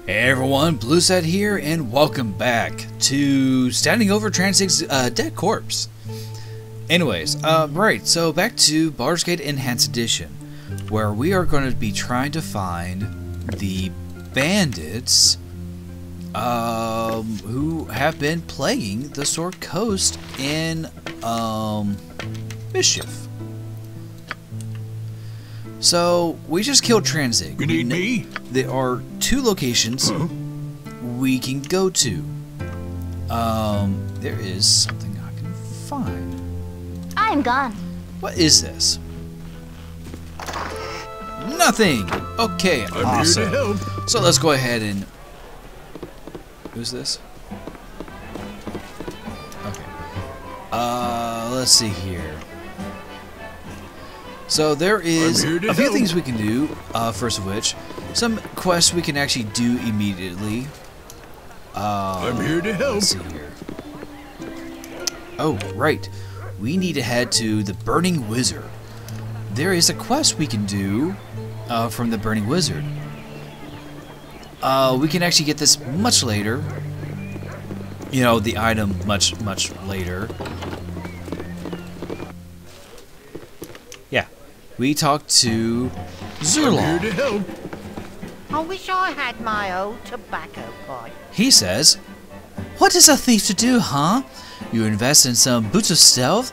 Hey everyone, BlueSet here, and welcome back to Standing Over Transig's Dead Corpse. Anyways, right, so back to Baldur's Gate Enhanced Edition, where we are going to be trying to find the bandits who have been plaguing the Sword Coast in mischief. So, we just killed Transig. You need me? There are two locations we can go to. There is something I can find. I'm gone. What is this? Nothing! Okay, I'm awesome. here to help. So let's go ahead and... Who's this? Okay. Let's see here. So there is a few things we can do, first of which, some quests we can actually do immediately. I'm here to help. Let's see here. Oh, right. We need to head to the Burning Wizard. There is a quest we can do from the Burning Wizard. We can actually get this much later. You know, the item much later. Yeah. We talked to Zurlong. I'm here to help. I wish I had my old tobacco pipe. He says, "What is a thief to do, huh? You invest in some boots of stealth,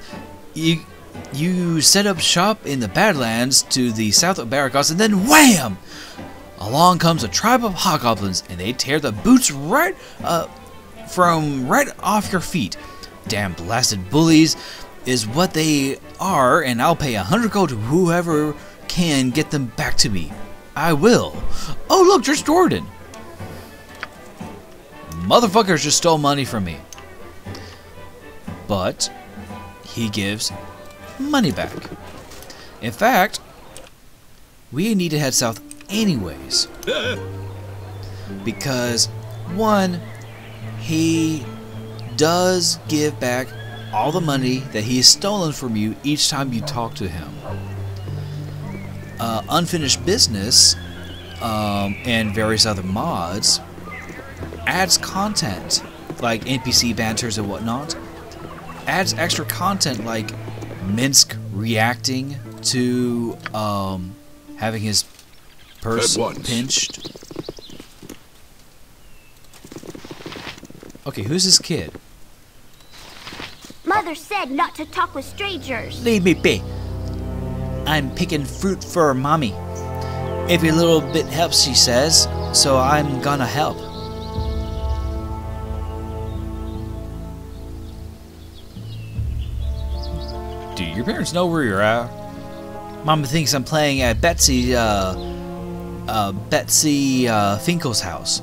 you set up shop in the Badlands to the south of Baragos, and then wham! Along comes a tribe of hobgoblins, and they tear the boots right off your feet. Damn blasted bullies is what they are, and I'll pay 100 gold to whoever can get them back to me. I will. Oh look, there's Jordan. Motherfuckers just stole money from me. But he gives money back. In fact, we need to head south anyways. Because, one, he does give back all the money that he has stolen from you each time you talk to him. Unfinished business and various other mods adds content like NPC banters and whatnot. Adds extra content like Minsk reacting to having his purse pinched. Okay, who's this kid? Mother said not to talk with strangers. Leave me be. I'm picking fruit for mommy. Every little bit helps, she says, so I'm gonna help. Do your parents know where you're at? Mama thinks I'm playing at Betsy Finkel's house,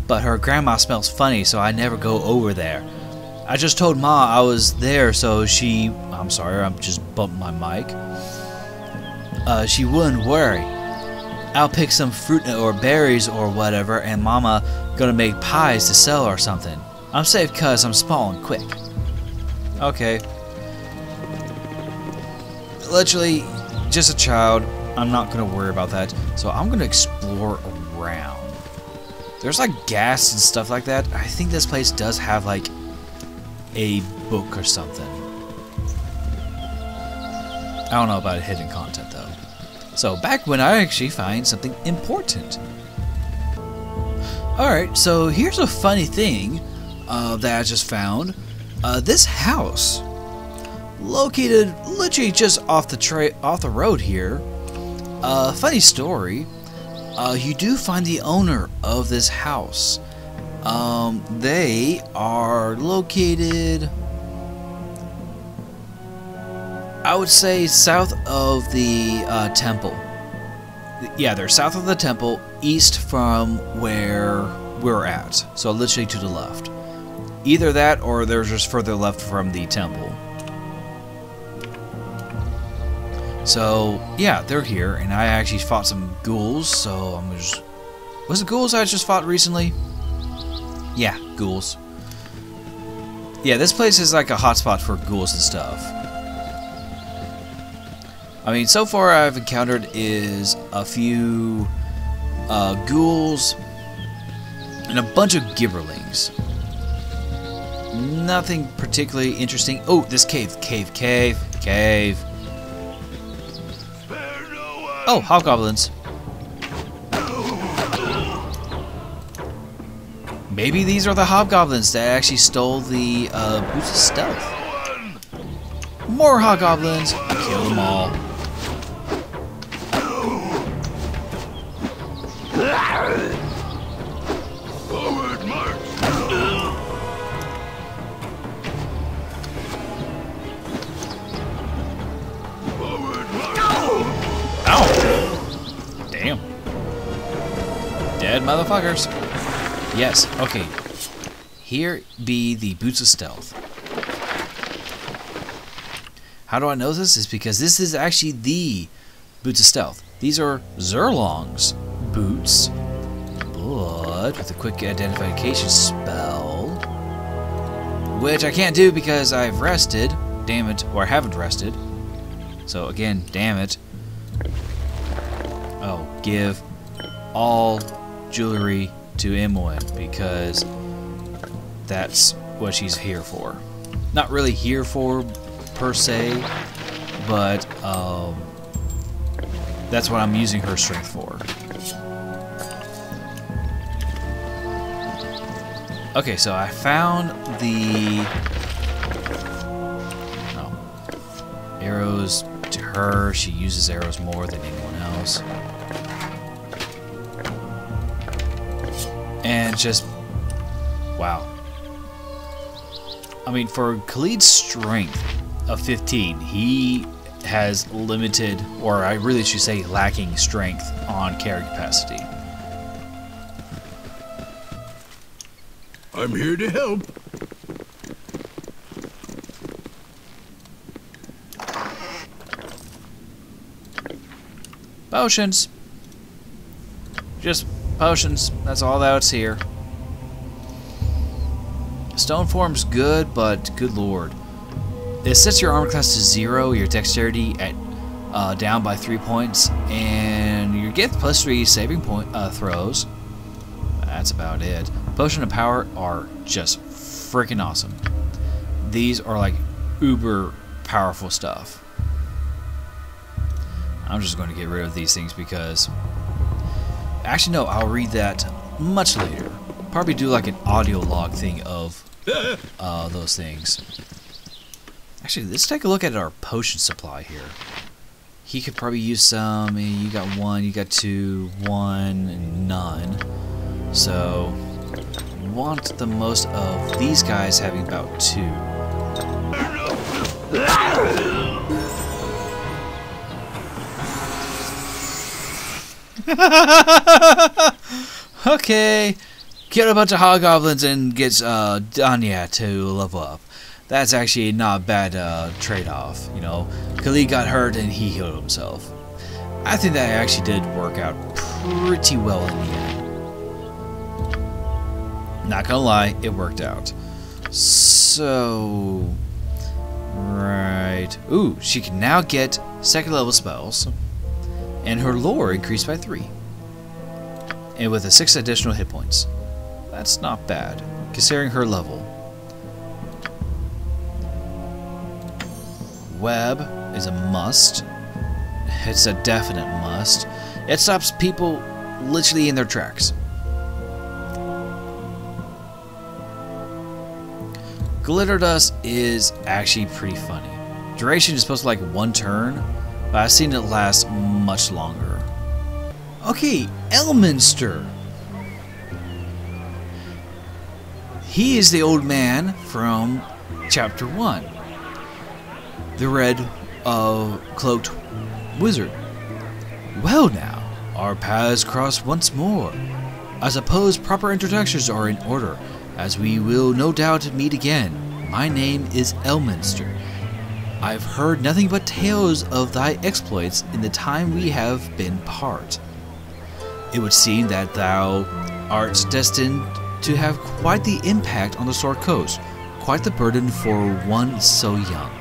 but her grandma smells funny, so I never go over there. I just told Ma I was there, so she... I'm sorry, I'm just bumping my mic. She wouldn't worry. I'll pick some fruit or berries or whatever, and Mama gonna make pies to sell or something. I'm safe cause I'm small and quick. Okay. Literally, just a child. I'm not gonna worry about that. So I'm gonna explore around. There's like gas and stuff like that. I think this place does have like a book or something. I don't know about hidden content though. So back when I actually find something important. Alright, so here's a funny thing that I just found. This house, located literally just off the road here. Funny story. You do find the owner of this house. They are located, I would say, south of the temple. Yeah, they're south of the temple, east from where we're at. So literally to the left. Either that or they're just further left from the temple. So, yeah, they're here, and I actually fought some ghouls, so I'm just... Was it ghouls I just fought recently? Yeah, ghouls. Yeah, this place is like a hotspot for ghouls and stuff. I mean, so far I've encountered is a few ghouls, and a bunch of gibberlings. Nothing particularly interesting. Oh, this cave. Oh, hobgoblins. Maybe these are the hobgoblins that actually stole the boots of stealth. More hobgoblins. Kill them all. Forward march. Forward march. Ow! Damn. Dead motherfuckers. Yes, okay. Here be the boots of stealth. How do I know this? Is because this is actually the boots of stealth. These are Zerlong's boots, but with a quick identification spell, which I can't do because I've rested. Damn it, or I haven't rested. So again, damn it. Oh, give all jewelry to Imoen because that's what she's here for. Not really here for per se, but that's what I'm using her strength for. Okay, so I found the arrows to her. She uses arrows more than anyone else. And just, wow. I mean, for Khalid's strength of 15, he has limited, or I really should say lacking strength on carry capacity. I'm here to help. Potions. Just potions. That's all that's here. Stone form's good, but good lord. It sets your armor class to 0, your dexterity at down by 3 points, and you get +3 saving point throws. That's about it. Potion of power are just freaking awesome. These are like uber powerful stuff. I'm just going to get rid of these things because, actually no, I'll read that much later. Probably do like an audio log thing of those things. Actually, let's take a look at our potion supply here. He could probably use some. You got 1, you got 2, 1, and none. So, want the most of these guys having about 2. Okay, get a bunch of hobgoblins and get Danya to level up. That's actually not a bad trade-off. You know, Khalid got hurt and he healed himself. I think that actually did work out pretty well in the end. Not gonna lie, it worked out. So, right. Ooh, she can now get 2nd level spells, and her lore increased by 3. And with 6 additional hit points. That's not bad, considering her level. Web is a must. It's a definite must. It stops people literally in their tracks. Glitter dust is actually pretty funny. Duration is supposed to like 1 turn, but I've seen it last much longer. Okay, Elminster. He is the old man from chapter 1. The red cloaked wizard. Well now, our paths cross once more. I suppose proper introductions are in order, as we will no doubt meet again. My name is Elminster. I've heard nothing but tales of thy exploits in the time we have been part. It would seem that thou art destined to have quite the impact on the Sword Coast, quite the burden for one so young.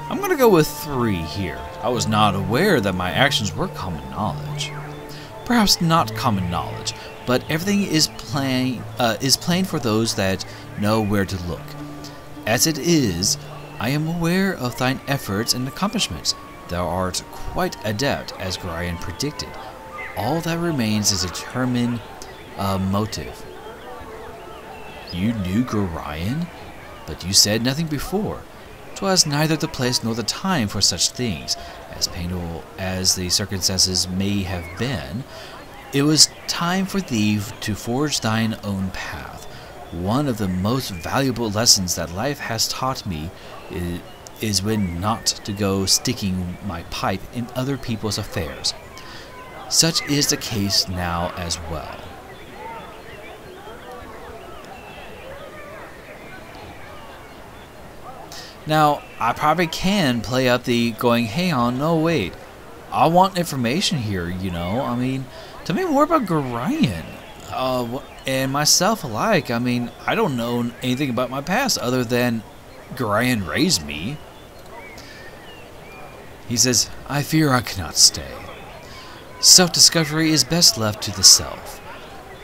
I'm gonna go with 3 here. I was not aware that my actions were common knowledge. Perhaps not common knowledge, but everything is plain for those that know where to look. As it is, I am aware of thine efforts and accomplishments. Thou art quite adept, as Gorion predicted. All that remains is a determined motive. You knew Gorion, but you said nothing before. 'Twas neither the place nor the time for such things. As painful as the circumstances may have been, it was time for thee to forge thine own path. One of the most valuable lessons that life has taught me is when not to go sticking my pipe in other people's affairs. Such is the case now as well. Now, I probably can play up the going, hey on, no wait, I want information here, you know, I mean, tell me more about Gorion, and myself alike. I mean, I don't know anything about my past other than Gorion raised me. He says, I fear I cannot stay. Self-discovery is best left to the self,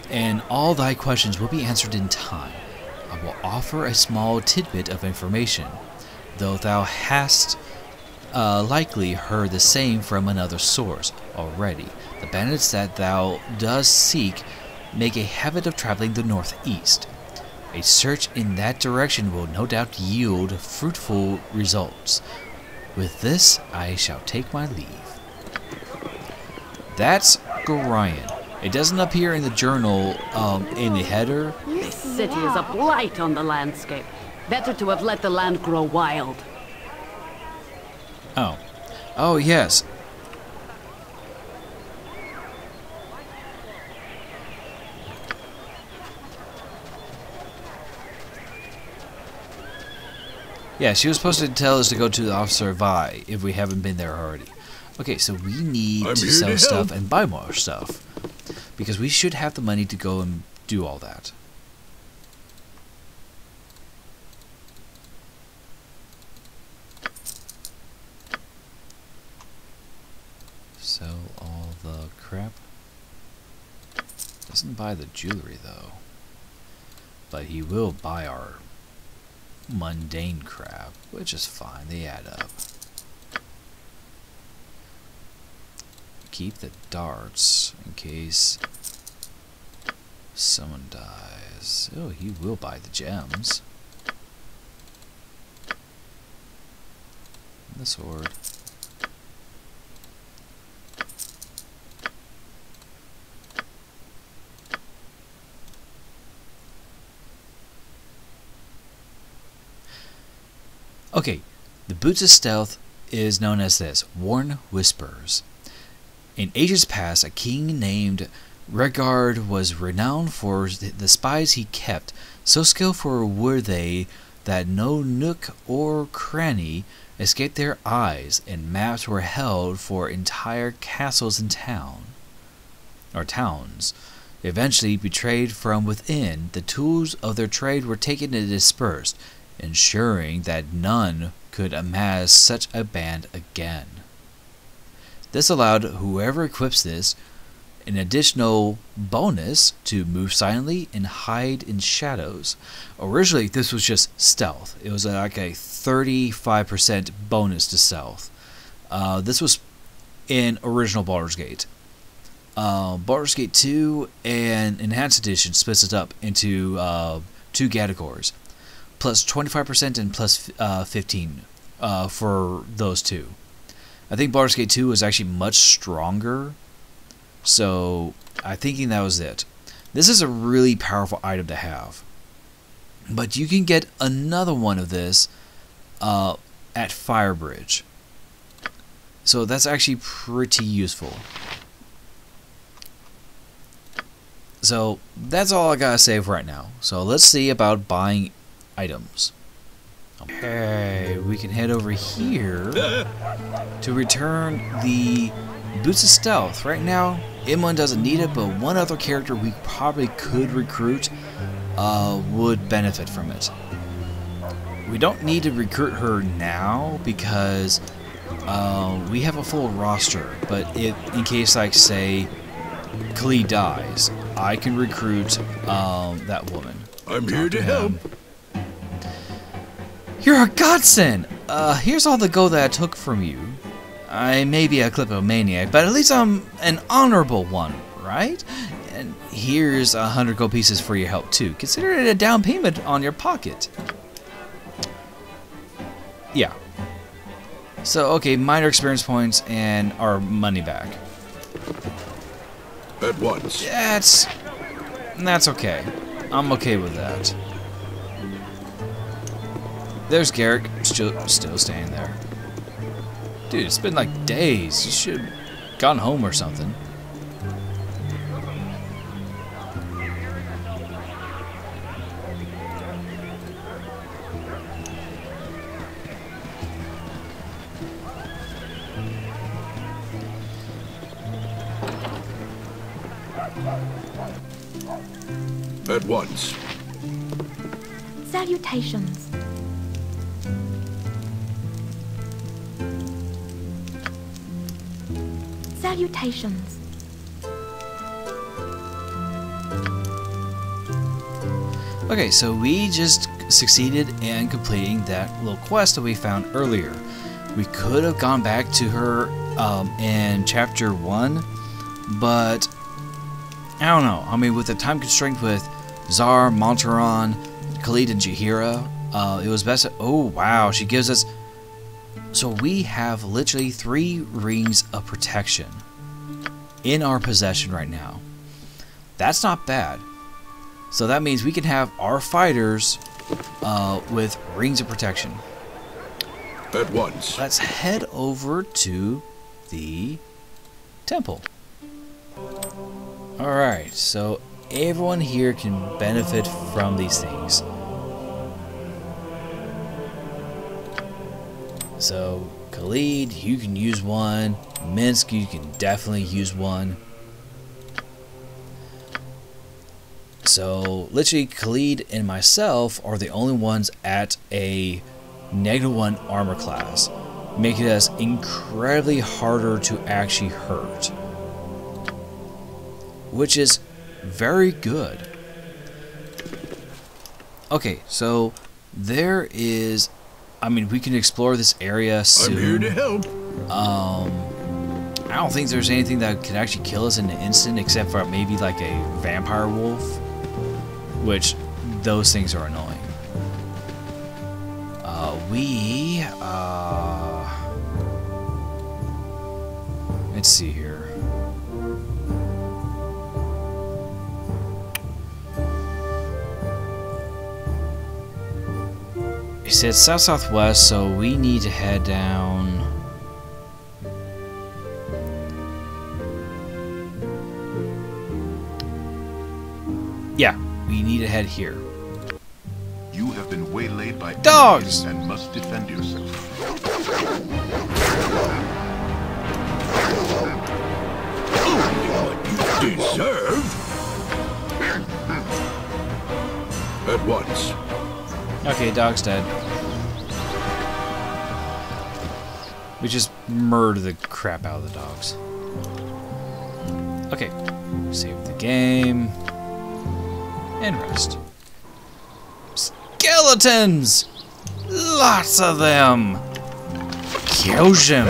and all thy questions will be answered in time. I will offer a small tidbit of information, though thou hast likely heard the same from another source already. The bandits that thou dost seek make a habit of traveling the northeast. A search in that direction will no doubt yield fruitful results. With this, I shall take my leave. That's Gorion. It doesn't appear in the journal in the header. This city is a blight on the landscape. Better to have let the land grow wild. Oh. Oh, yes. Yeah, she was supposed to tell us to go to the Officer Vi if we haven't been there already. Okay, so we need to sell stuff and buy more stuff, because we should have the money to go and do all that. Sell all the crap. Doesn't buy the jewelry though, but he will buy our mundane crap, which is fine, they add up. Keep the darts in case someone dies. Oh, he will buy the gems. And the sword. Okay, the Boots of Stealth is known as this, Worn Whispers. In ages past, a king named Regard was renowned for the spies he kept. So skillful were they that no nook or cranny escaped their eyes, and maps were held for entire castles and towns. Eventually betrayed from within, the tools of their trade were taken and dispersed, ensuring that none could amass such a band again. This allowed whoever equips this an additional bonus to move silently and hide in shadows. Originally, this was just stealth. It was like a 35% bonus to stealth. This was in original Baldur's Gate. Baldur's Gate 2 and Enhanced Edition splits it up into 2 categories. Plus 25% and plus 15 for those two. I think Baldur's Gate 2 was actually much stronger, so I'm thinking that was it. This is a really powerful item to have, but you can get another one of this at Firebridge, so that's actually pretty useful. So that's all I gotta say for right now. So let's see about buying items. Okay, we can head over here to return the Boots of Stealth. Right now, M1 doesn't need it, but one other character we probably could recruit would benefit from it. we don't need to recruit her now because we have a full roster. But if, in case, like, say, Klee dies, I can recruit that woman. I'm here to help. You're a godsend! Here's all the gold that I took from you. I may be a kleptomaniac, but at least I'm an honorable one, right? And here's 100 gold pieces for your help, too. Consider it a down payment on your pocket. Yeah. So, okay, minor experience points and our money back. At once. That's okay. I'm okay with that. There's Garrick, still staying there. Dude, it's been like days. You should have gone home or something. At once. Salutations. Salutations. Okay, so we just succeeded in completing that little quest that we found earlier. We could have gone back to her in chapter 1, but I don't know. I mean, with the time constraint with Zar, Montaron, Khalid, and Jaheira, it was best. Oh wow, she gives us. So we have literally 3 rings of protection in our possession right now. That's not bad. So that means we can have our fighters with rings of protection. At once. Let's head over to the temple. Alright, so everyone here can benefit from these things. So, Khalid, you can use one. Minsk, you can definitely use one. So, literally, Khalid and myself are the only ones at a -1 armor class, making us incredibly harder to actually hurt. Which is very good. Okay, so there is... I mean, we can explore this area soon. I'm here to help. I don't think there's anything that could actually kill us in an instant, except for maybe like a vampire wolf, which those things are annoying. Let's see here. It said south-southwest, so we need to head down. Yeah, we need to head here. You have been waylaid by dogs and must defend yourself. What you deserve. At once. Okay, dog's dead. We just murdered the crap out of the dogs. Okay, save the game. And rest. Skeletons! Lots of them! Kyojin!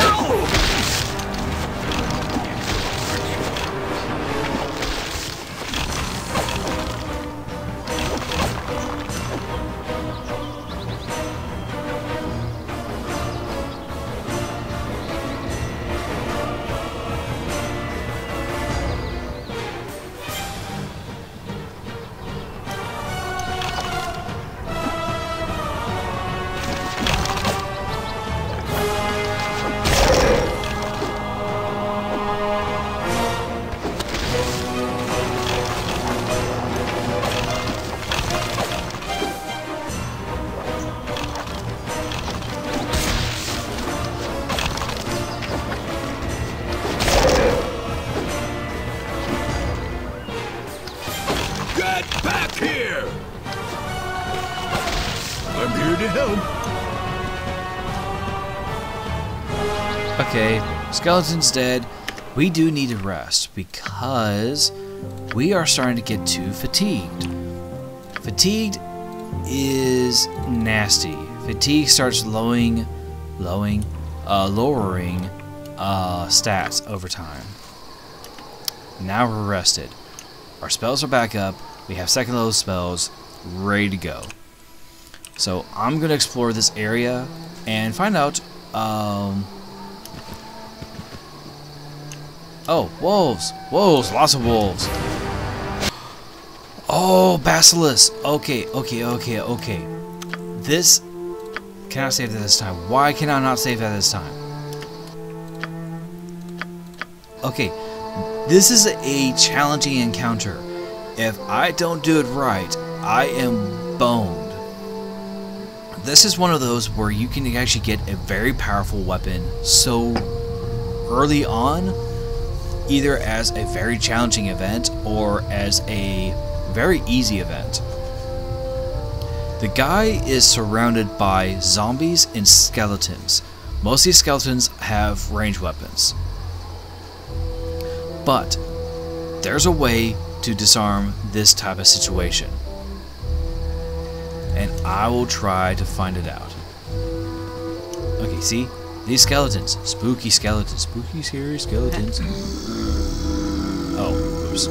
Get back here! I'm here to help. Okay, skeleton's dead. We do need to rest because we are starting to get too fatigued. Fatigued is nasty. Fatigue starts lowering stats over time. Now we're rested. Our spells are back up. We have second level spells ready to go. So I'm gonna explore this area and find out. Oh, wolves! Wolves! Lots of wolves! Oh, basilisk! Okay. This... Can I save that this time? Why can I not save that this time? Okay. This is a challenging encounter. If I don't do it right, I am boned. This is one of those where you can actually get a very powerful weapon so early on, either as a very challenging event or as a very easy event. The guy is surrounded by zombies and skeletons. Most of these skeletons have ranged weapons. But there's a way to disarm this type of situation. And I will try to find it out. Okay, see? These skeletons. Spooky skeletons. Spooky, scary skeletons. Oh, oops.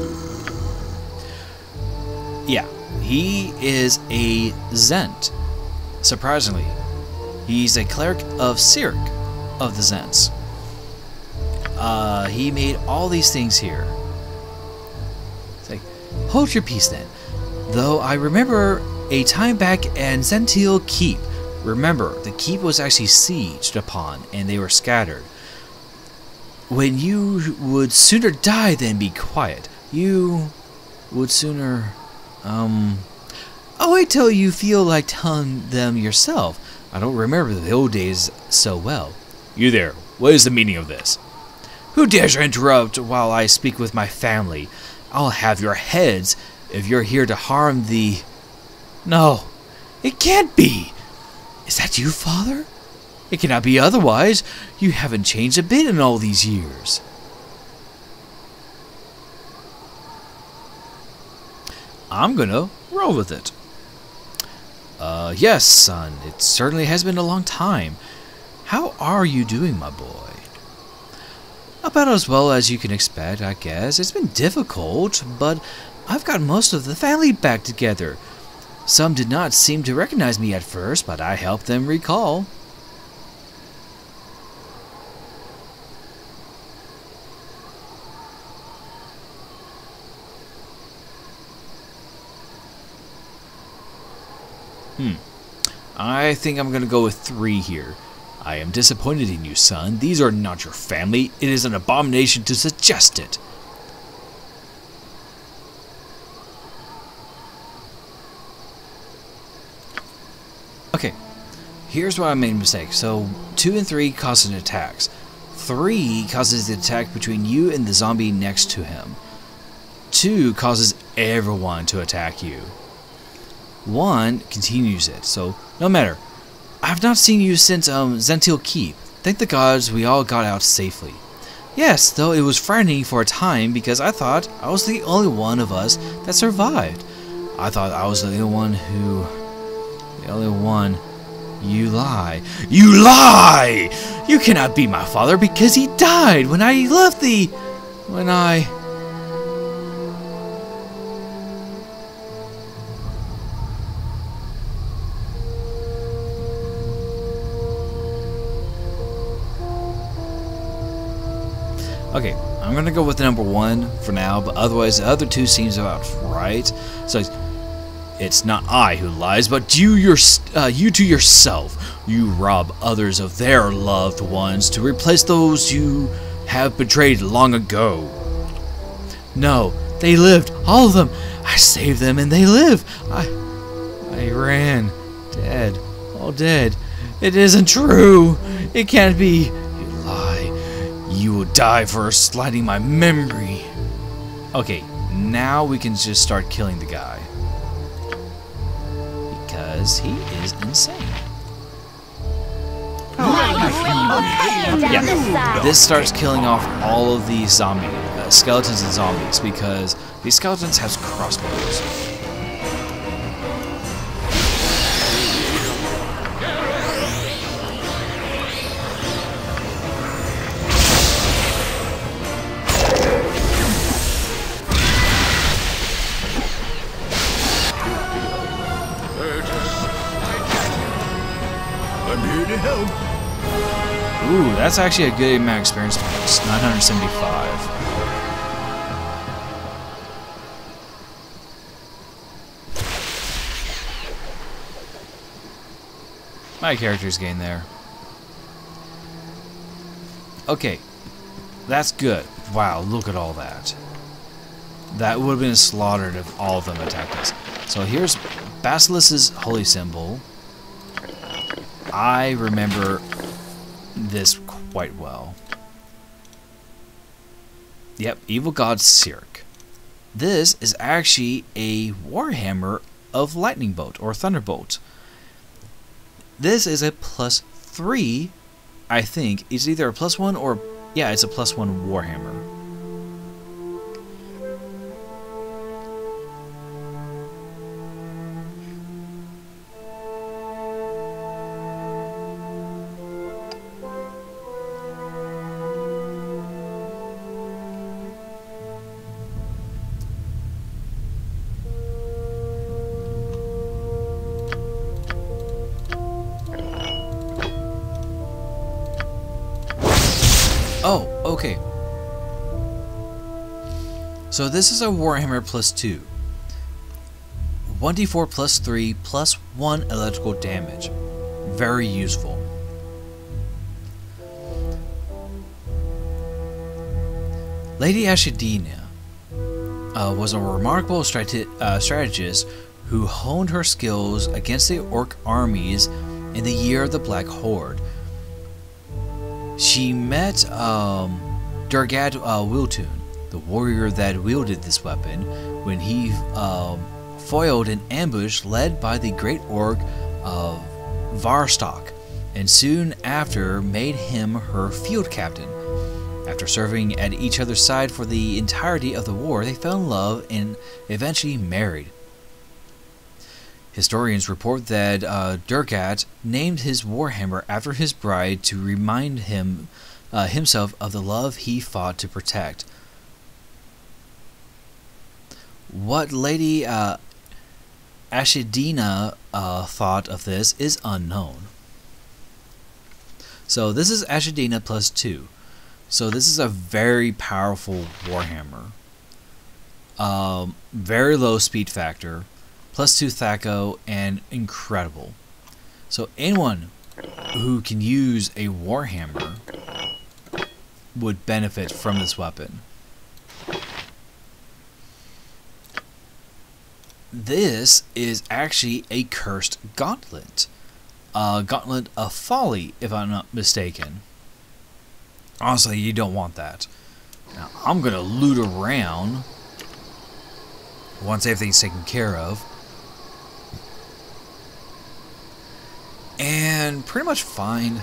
Yeah, he is a Zent. Surprisingly. He's a cleric of Cyric of the Zents. He made all these things here. It's like, hold your peace then. Though I remember a time back in Zential Keep. Remember, the keep was actually sieged upon and they were scattered. When you would sooner die than be quiet. You would sooner... Oh, wait till you feel like telling them yourself. I don't remember the old days so well. You there, what is the meaning of this? Who dares to interrupt while I speak with my family? I'll have your heads if you're here to harm the... No, it can't be. Is that you, Father? It cannot be otherwise. You haven't changed a bit in all these years. I'm gonna roll with it. Yes, son, it certainly has been a long time. How are you doing, my boy? About as well as you can expect, I guess. It's been difficult, but I've got most of the family back together. Some did not seem to recognize me at first, but I helped them recall. I think I'm going to go with 3 here. I am disappointed in you, son. These are not your family. It is an abomination to suggest it. Okay, here's where I made a mistake. So 2 and 3 causes attacks. 3 causes the attack between you and the zombie next to him. 2 causes everyone to attack you. 1 continues it, so no matter. I have not seen you since Zential Keep. Thank the gods we all got out safely. Yes, though it was frightening for a time because I thought I was the only one of us that survived. I thought I was the only one who... The only one... You lie. You lie! You cannot be my father because he died when I left the... When I... Okay, I'm gonna go with number 1 for now, but otherwise the other 2 seems about right. So it's not I who lies, but you to yourself. You rob others of their loved ones to replace those you have betrayed long ago. No, they lived, all of them. I saved them and they live. I ran, dead, all dead. It isn't true. It can't be. You lie. You will die for slighting my memory. Okay, now we can just start killing the guy. Because he is insane. You Yeah, this starts killing off all of these skeletons and zombies, because these skeletons have crossbows. I'm here to help. Ooh, that's actually a good amount of experience points. 975. My character's getting there. Okay, that's good. Wow, look at all that. That would have been slaughtered if all of them attacked us. So here's Basilisk's holy symbol. I remember this quite well. Yep, Evil God Sirik. This is actually a warhammer of lightning bolt or thunderbolt. This is a +3, I think. It's either a +1 or, yeah, it's a +1 warhammer. Oh, okay. So this is a Warhammer +2. 1d4 +3 +1 electrical damage. Very useful. Lady Ashadina was a remarkable strategist who honed her skills against the orc armies in the year of the Black Horde. She met Durgad Wiltun, the warrior that wielded this weapon, when he foiled an ambush led by the great orc Varstok, and soon after made him her field captain. After serving at each other's side for the entirety of the war, they fell in love and eventually married. Historians report that Durgat named his warhammer after his bride to remind himself of the love he fought to protect. What Lady Ashadina thought of this is unknown. So this is Ashadina +2. So this is a very powerful warhammer. Very low speed factor. +2 Thaco, and incredible. So anyone who can use a warhammer would benefit from this weapon. This is actually a cursed gauntlet. Gauntlet of Folly, if I'm not mistaken. Honestly, you don't want that. Now, I'm going to loot around once everything's taken care of. And pretty much find,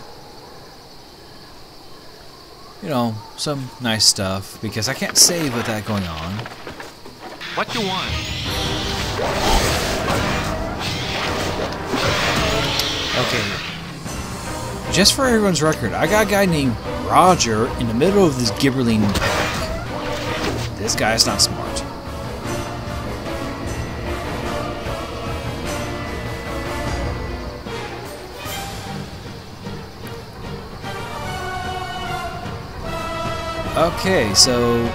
you know, some nice stuff, because I can't save with that going on. What you want? Okay. Just for everyone's record, I got a guy named Roger in the middle of this gibberling pack. This guy's not smart. Okay, so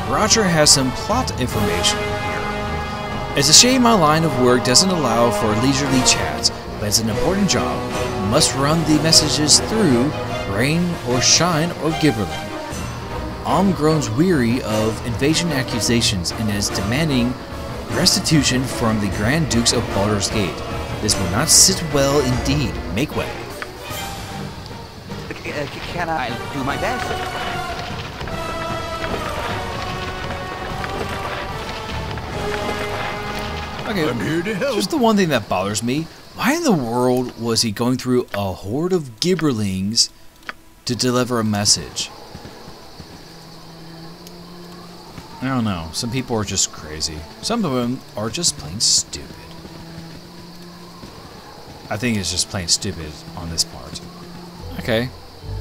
Roger has some plot information here. It's a shame my line of work doesn't allow for leisurely chats, but it's an important job. We must run the messages through rain or shine or gibberling. grows weary of invasion accusations and is demanding restitution from the Grand Dukes of Baldur's Gate. This will not sit well indeed. Make way. Can I do my best? Okay, I'm here to help. just the one thing that bothers me. Why in the world was he going through a horde of gibberlings to deliver a message. I don't know. Some people are just crazy. Some of them are just plain stupid. I think it's just plain stupid on this part. Okay.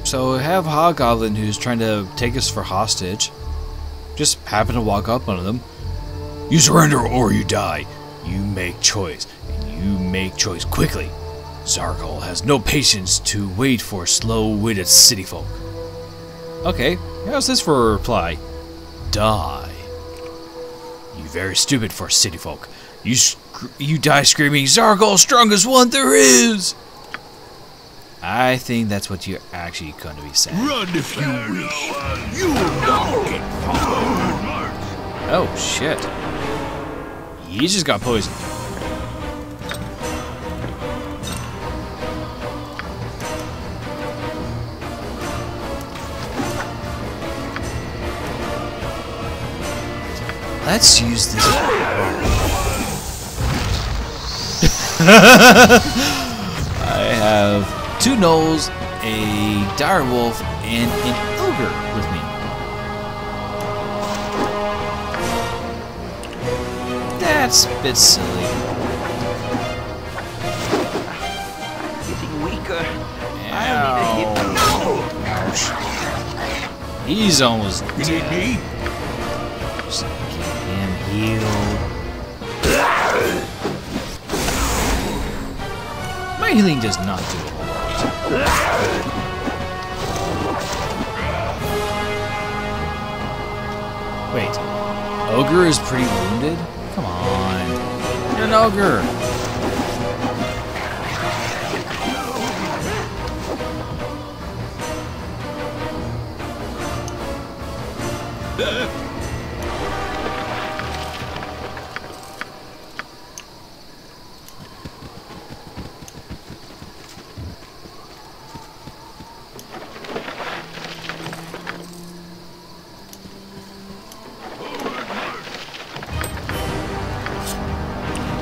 So we have Hobgoblin who's trying to take us for hostage. Just happen to walk up on them. You surrender or you die. You make choice. And you make choice quickly. Zargal has no patience to wait for slow-witted city folk. Okay, how's this for a reply? Die. You very stupid for city folk. You die screaming, Zargal, strongest one there is! I think that's what you're actually going to be saying. Run if you wish. You will not get far. Oh, shit. He just got poisoned. Let's use this. I have 2 gnolls, a direwolf, and an ogre with me. That's a bit silly. Getting weaker. Ouch. He's almost You need me? Just get him healed. My healing does not do a whole lot. Wait, ogre is pretty wounded? Come on, you're an ogre.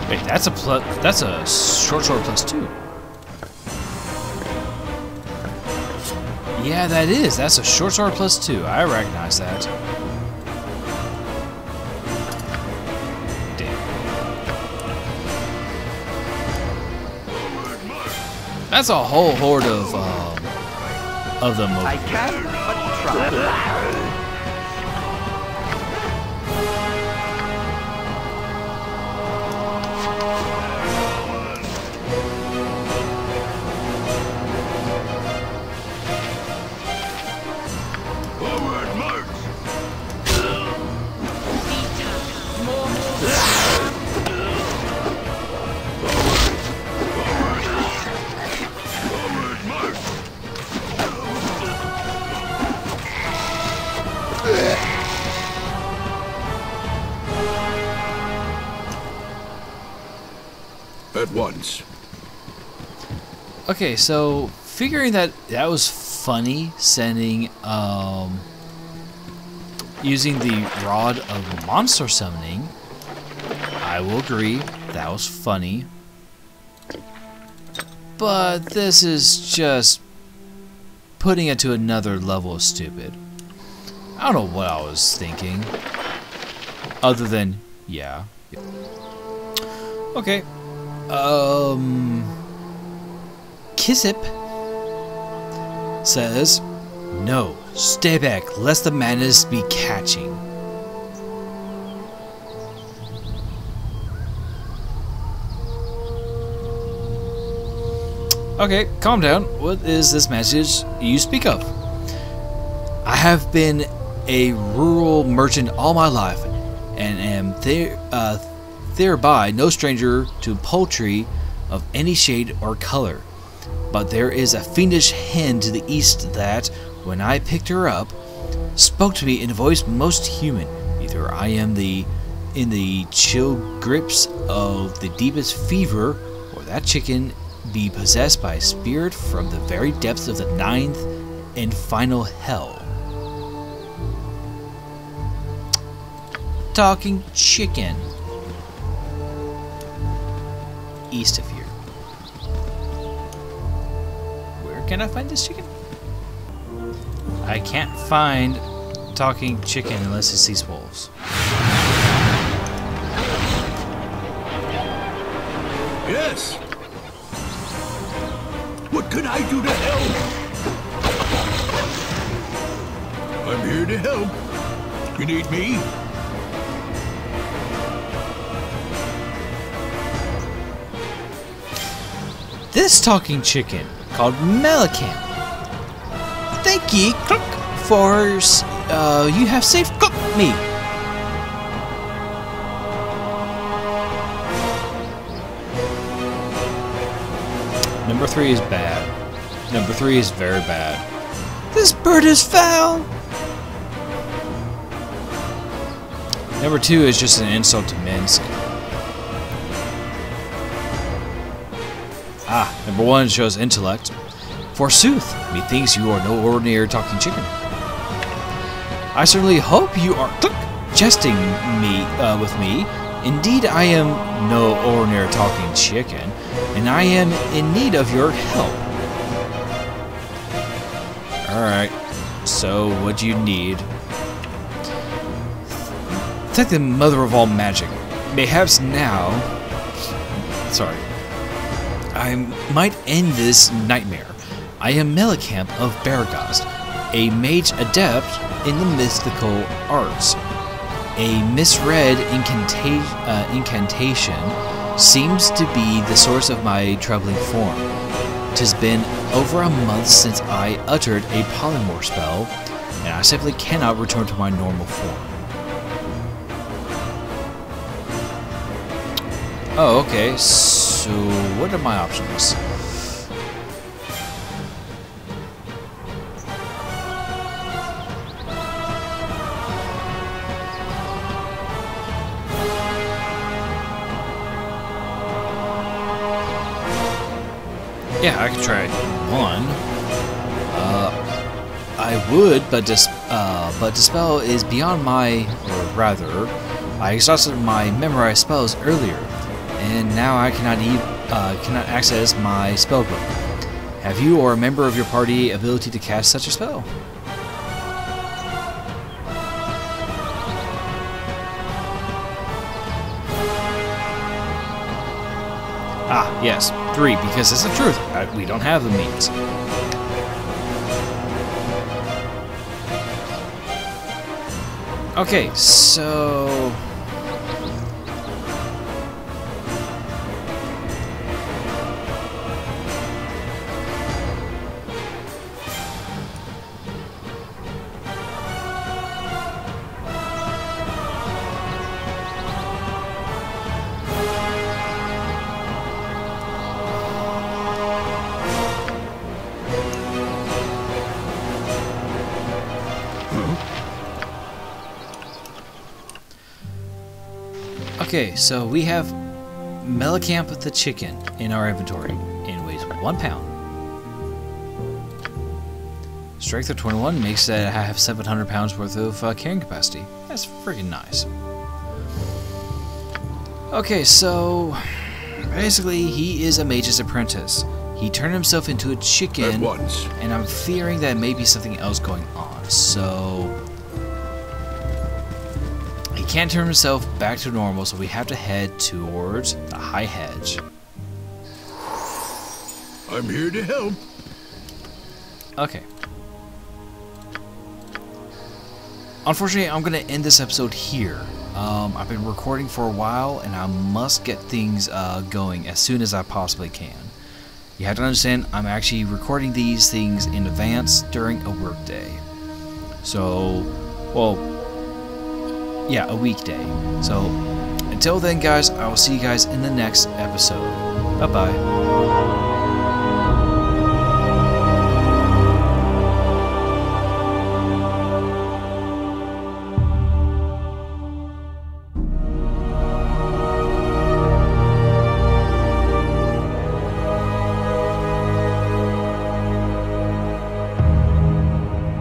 Wait, that's a short sword +2. Yeah, that is. That's a short sword +2. I recognize that. Damn. That's a whole horde of them over I here. can but try. At once. Okay, so figuring that was funny, sending using the rod of monster summoning, I will agree that was funny. But this is just putting it to another level of stupid. I don't know what I was thinking, other than yeah. Okay. Kissip says, no, stay back, lest the madness be catching. Okay, calm down. What is this message you speak of? I have been a rural merchant all my life, and am thereby no stranger to poultry of any shade or color. But there is a fiendish hen to the east that, when I picked her up, spoke to me in a voice most human. Either I am in the chill grips of the deepest fever, or that chicken be possessed by a spirit from the very depths of the 9th and final hell. Talking chicken. East of here. Where can I find this chicken? I can't find talking chicken unless it sees wolves. Yes. What can I do to help? I'm here to help. You need me? This talking chicken called Melican. Thank ye, Cook, for you have safe cooked me. Number 3 is bad. Number 3 is very bad. This bird is foul. Number 2 is just an insult to Minsk. Number 1 shows intellect. Forsooth, methinks you are no ordinary talking chicken. I certainly hope you are jesting with me. Indeed, I am no ordinary talking chicken, and I am in need of your help. Alright, so what do you need? Thank the mother of all magic. Perhaps now... Sorry. I might end this nightmare. I am Melicamp of Baragast, a mage adept in the mystical arts. A misread incantation seems to be the source of my troubling form. 'Tis been over a month since I uttered a polymorph spell, and I simply cannot return to my normal form. Oh, okay, so what are my options? Yeah, I could try one. I would, but Dispel is beyond my, or rather, I exhausted my memorized spells earlier, and now I cannot access my spellbook. Have you or a member of your party ability to cast such a spell? Ah, yes, 3, because it's the truth. We don't have the means. Okay, so... Okay, so we have Melicamp the chicken in our inventory and weighs 1 pound. Strength of 21 makes that I have 700 pounds worth of carrying capacity. That's freaking nice. Okay, so basically he is a mage's apprentice. He turned himself into a chicken, and I'm fearing that may be something else going on. So he can't turn himself back to normal, so we have to head towards the high hedge. I'm here to help. Okay. Unfortunately, I'm going to end this episode here. I've been recording for a while, and I must get things going as soon as I possibly can. You have to understand, I'm actually recording these things in advance during a work day. So, well, yeah, a weekday. So, until then, guys, I will see you guys in the next episode. Bye-bye.